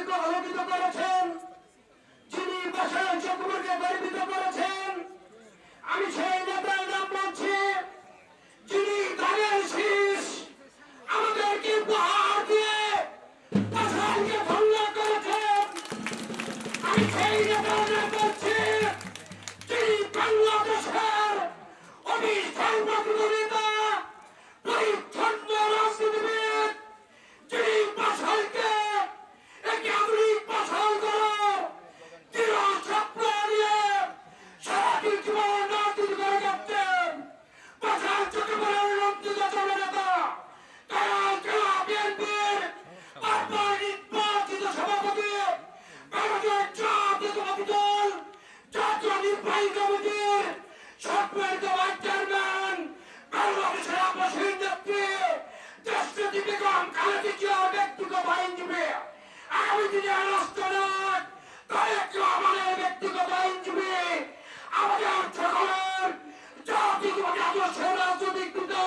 চক্ষুকে আলোকিত করেছেন, যিনি বাসায় চক্ষুকে গর্বিত করেছেন, আমি সেই নেতার নাম বলছি যিনি ধানের শীষ আমাদেরকে উপহার দিয়ে বাসাকে ভঙ্গ করেছেন। আমি সেই নেতার নাম বলছি যিনি বাংলাদেশের অবিস্মরণীয় নেতা, পরিচ্ছন্ন রাজনীতিবিদ, যিনি বাসাকে একটি আধুনিক বাসাল করার দৃঢ় স্বপ্ন নিয়ে সারাটি জীবন রাজনীতি করে যাচ্ছেন। বাসাল চট্টগ্রামের রঞ্জিত জননেতা, জেলা বিএনপির বারবার নির্বাচিত সভাপতি, বাংলাদেশ জাতীয়তাবাদী দল জাতীয় নির্বাহী কমিটির সম্মানিত ভাইস চেয়ারম্যান, বাংলাদেশের আপসহীন নেত্রী, দেশনেত্রী বেগম খালেদা জিয়ার ব্যক্তিগত আইনজীবী, আগামী দিনে রাষ্ট্রনায়ক তারেক রহমানের ব্যক্তিগত আইনজীবী, আমাদের সকলের জাতীয়তাবাদী আদর্শের রাজনৈতিক নেতা